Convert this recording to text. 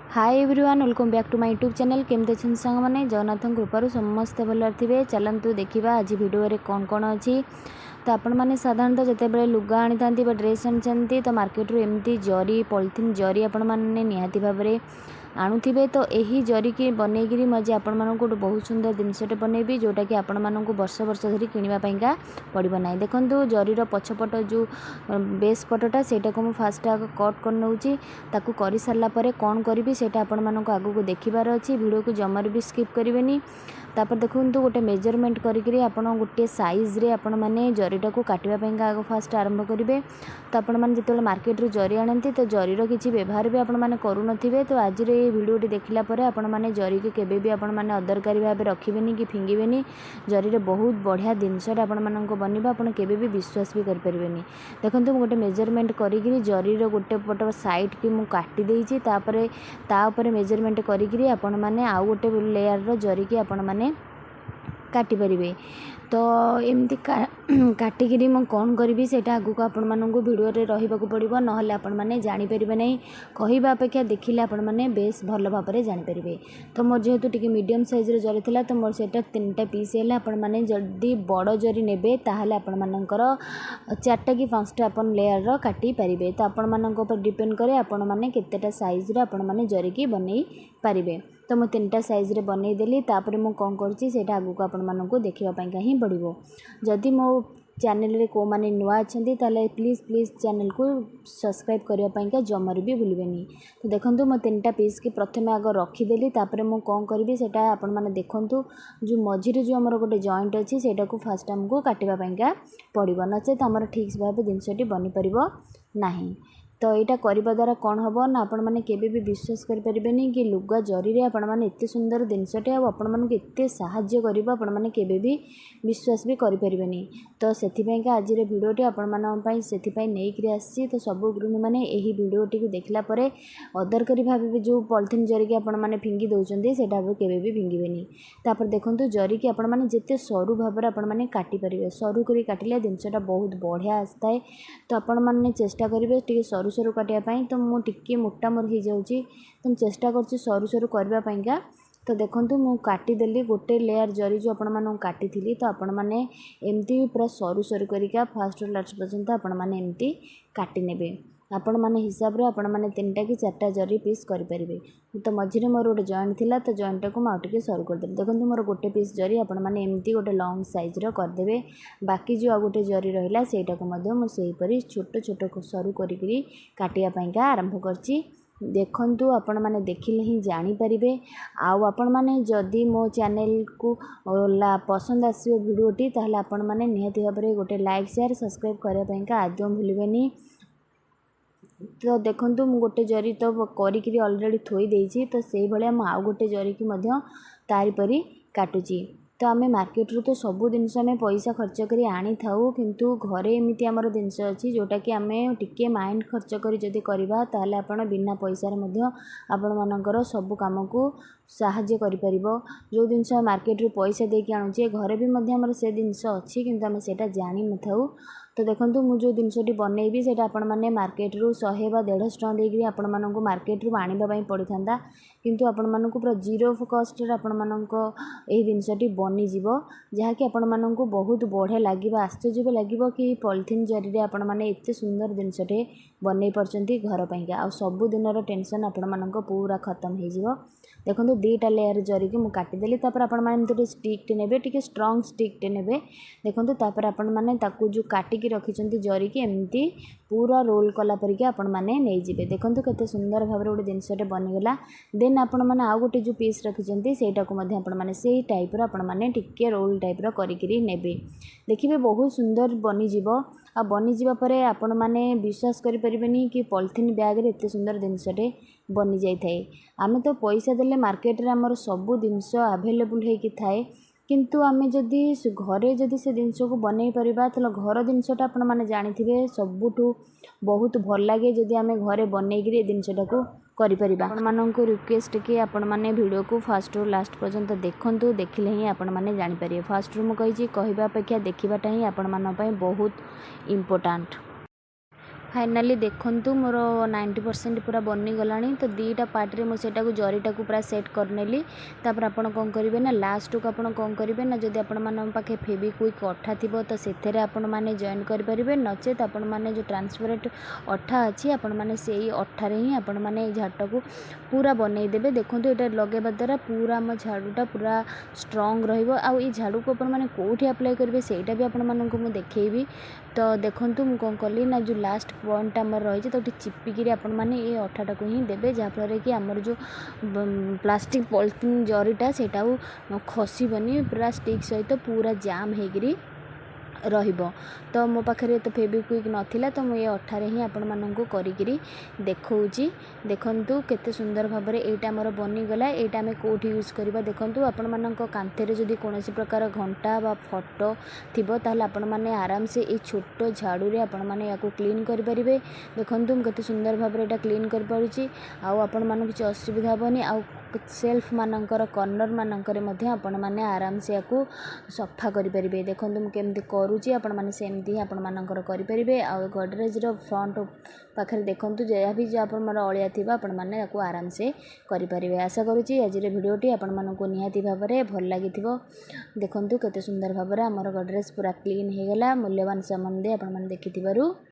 Hi everyone welcome back to my YouTube channel केमते छन संग माने जगन्नाथ कृपारू समस्त भल थे। चलतु देखा आज वीडियो रे कौन कौन अच्छी। तो आपण मैंने साधारणतः जिते बड़े लुगा आनी था ड्रेस आनी तो मार्केट रू एमती जरी पॉलिथीन जरी आपण मैंने निहाती भाव में आणुवे। तो यही जरी की बनईकरी मुझे आपण मानक गोटे बहुत सुंदर जिनसटे बनैबी जोटा कि आपण मानक वर्ष वर्ष धरी किणवाईका पड़ो ना। देखो जरीर पछपट जो बेस पटटा सेटा को फास्ट आग कट कर नौची ताकू कर सारापर कौन करी से आपण मानक आगू देखिबार अच्छी। वीडियो को जमार भी स्किप करेंगे। तापर देखो गोटे मेजरमेंट करी आपण गोटे साइज रे आपण मैंने जरीटा को काटापी आग फास्ट आरंभ करेंगे। तो आपण मैंने जो मार्केट रू जरी आनती तो जरीर किसी व्यवहार भी आपण मैंने करूँ। तो आज भिडियोटी देखला पर आपण मैंने जरी के केबे भी आपण मैंने अदरकारी भाव रखिबेनी कि फिंगिबेनी। जरी रे बहुत बढ़िया जिनसटा आपण मानक बनवा आपण केबे भी विश्वास भी कर परिबेनी। देखंतु गोटे मेजरमेंट करी जरी रो गोटे पट साइड की मु काटी देइछि तापर मेजरमेंट करी आपण मैंने आउ गोटे लेयर रो जरी की आपण मैंने काटी परिबे। तो एमती काटिकी मुझे कौन करी से आगू आपण मानक भिडियो रहा पड़ो ना आपण मैंने जानीपर ना कहवा अपेक्षा देखिले आपण मैंने बेस भल भाव में जानीपर। तो मोर जेहेतु टी मीडियम साइज जरी थी तो मोर से 3टा पीस है। आपण मैंने जदि बड़ जरी ने ताहले आपण मानकर 4टा कि 5टा अपन लेयर काटी पारे। तो आपण मानक ऊपर डिपेंड करे आपण मैंने केतेटा साइज रे आपण मैंने जरी की बनै पारे। तो मुझे 3टा साइज रे बनईदेली तापर मु कौन कर आगू आपण मानक देखापी ही पड़ो। जदि मो चैनल रे को माने नुआ अच्छे ताले प्लीज़ प्लीज़ चैनल को सब्सक्राइब करने जमार भी भूलें। तो देखो मैं 3टा पीस की प्रथम आग रखीदेली तापर मु कौन करी से आपण मैंने देखूँ जो मझीरे जो आमर गोटे जॉइंट अच्छी से फास्ट आमको काटापीका पड़ो नचेत आमर ठीक भाव जिनसटी बनी पार ना। तो यहाँ करने द्वारा कौन हम ना आपण मैंने केबे भी विश्वास करें कि लुगा जरी रे आपण मैंने एत सुंदर जिनसटे आपण मानक एत साहाय्य कर आपण मैंने केबे भी विश्वास भी करें। तो से आज भिडियोटी आपण मानी से नहीं आसी। तो सब गृहिणी मैंने यही भिडियोटी को देखला पर अदरकारी भाव जो पॉलिथीन जरी की आपण मैंने फिंगी दौरान से केबे भी फिंगेनि। तापर देखो जरी की आपण मैंने जिते सरू भाव में आपण मैंने काटिपारे सरू कर काटिले जिनसटा बहुत बढ़िया आसता है। तो आपण मैंने चेष्टा करेंगे टी सरू सरू काटापी। तो मुझे मोटा मोर हो जाऊँगी तो चेष्टा कर सरू सरू करवापाईका। तो देखो मु काटिदेली गोटे लेयर जरी जो आपण मानक काटी थी। तो आपण मैंने एमती पूरा सरू सरू करिका फास्ट लास्ट पर्यंत आपण मैंने एमती काटी नेबे। आपण मैंने हिसाब रे आपण मैंने 3टा कि 4टा जरी पीस करें। तो मझे मोर गोटे जॉइंट थिला तो जॉइंट को मुझे सरू करदेली। देखो मोर गोटे पीस जरी आपण मैंने एमती गोटे लॉन्ग साइज रो करदेबे। बाकी जो आ गोटे जरी रहिला सेटा को मध्य मु सेहीपरि छोट छोट सरू करी काटियापाईका आरंभ करछि। देखंतु आपण माने देखिले ही जानीपारे। आपण माने जदि मो चैनल को पसंद आसो भिडियोटी ताहले आपण माने निहाती भाव में गोटे लाइक शेयर सब्सक्राइब करने आदौ भूलें। तो देखंतु मु गोटे जरी तो करी ऑलरेडी थोई देइछि। तो से भलिया मु आउ गोटे जरी की मध्य तारी परी काटुची। तो आम मार्केट रू तो सबू जिन पैसा खर्च कर आनी थाऊ किंतु घरे एमती आमर जिनस अच्छी जोटा कि आम टिके माइंड खर्च कर जदि करवा ताहले आपण बिना पैसा आपण मानकर सब काम को साहाय्य करि जो जिनस मार्केट रू पैसा देके आणुचे घरे भी आमर से जिनस अच्छी किंतु आम सेटा जानी न थाऊ। तो देखो मुझे जिनसटी बनईबी से आपण मैंने मार्केट रू 100 वा 150 टଙ୍କା देकर आपण मानक मार्केट रू आने पड़ी था किंतु आपण मानक पूरा जीरो कॉस्ट आपण मानक यही जिनसटी बनीजिव जहाँकि आपण मानक बहुत बढ़िया लगे आश्चर्य भी लगे कि पॉलिथीन जरी रे आपण मैंने एत सुंदर जिनसटे बनई पार्टी घर पाइका आ सबु दिन टेंशन आपण मानक पूरा खत्म हो। देखो 2टा लेयर जरी की मुझे काटिदेली तापर आपण मैंने स्टिकटे ने टी स्ट्रंग स्टिकटे ने। देखो तापर आपण मैंने जो काटिकी रखिंट जरी की एमती पूरा रोल कला परिके आपण मैंने नहीं जिबे। देखो केते सुंदर भाव में गोटे जिनसटे बनीगला। देन आपण मैंने आउ गोटे जो पीस रखिंट सेटा को मैंने से टाइप आपण मैंने टिके रोल टाइप करी नेबे। देखिए बहुत सुंदर बनीजिव आ बनीजिबा परे आपण मैंने विश्वास करें कि पॉलिथीन बैग रे एते सुंदर जिनसटे बनी जाई थाए। आमे तो पैसा देले मार्केट रे हमर सबु जिनस अवेलेबल होई थाए किंतु आमे जदि घरे जदि से जिनस को बनई परिबा तो घर जिनसटा आपण माने जानिथिबे सबुठु बहुत भल लागे जदि आमे घरे बनईकरी जिनसटा को करि परिबा। आपण माननको रिक्वेस्ट कि आपण माने वीडियो को फास्ट रू लास्ट पर्यंत देखंतु देखिले ही आपण माने जानि परिबे। फास्ट रू मु कहिछि कहबा अपेक्षा देखिबाटा ही आपण मान पई बहुत इम्पोर्टेंट। फाइनाली देखंतु मोर 90% पूरा बनीगला। तो दीटा पार्ट में मुझे जरीटा को पूरा सेट करनेली। तापर आपण कौन करेंगे ना लास्ट को आपण कौन करेंगे ना जदि आपण पाखे फेविक्विक अठा थी तो से आपण मैंने जॉइन करेंगे नचेत आपण मैंने जो ट्रांसपेरेंट अठा अच्छी आपण मैंने से अठार ही आपण मैंने झाड़ को पूरा बनईदेवे। देखो ये लगेवा द्वारा पूरा आम झाड़ूटा पूरा स्ट्रंग रही झाड़ू को आपण मैंने कौटी अप्लाई करेंगे सेटा भी आपण मानक मुझे देखी। तो देखूँ मुझे कौन कली ना जो लास्ट पॉइंट आमर रही तो चिपिकी आपण मैंने ये अठाटा को ही देवे जहाँफल कि आमर जो प्लास्टिक पॉलिथीन जरीटा सेटा खसबनी पूरा स्टिक सहित पूरा जाम होगी रहिबो। तो मो पाखे तो फेविक्विक नथिला तो मुझे अठारे ही आपण मानक करी देखौची। देखंतु केते सुंदर भाव में एटा मोर बनीगला। एटा आम कौटी यूज करवा देखंतु आपण मानक कांथेरे जदि कोनोसी प्रकार घंटा बा फोटो थिबो ताहले आपण माने आराम से ए छोट झाड़ू रे आपण माने याको क्लीन करि परिबे। देखंतु केते सुंदर भाव में एटा क्लीन कर पारुची आउ आपण मानक किछि असुविधा हबनी। आउ सेल्फ मानकर कॉर्नर मानकर मध्ये आपण माने आराम से याको सफा करि परिबे। देखंतु मु केमती करूची आपण माने सेमती ही आपण मानकर करि परिबे। आउ गडरेज रो फ्रंट पाखरे देखंतु जे भी जे आपण माने अळिया थिबा आपण माने याको आराम से करि परिबे। आशा करूची आज रे वीडियोटी आपण मानक निहाती भाव में भल लागिथिबो। देखंतु केते सुंदर भाव में हमर गडरेज पूरा क्लीन हे गला। मूल्यवान सामान दे आपण माने देखिथिबारु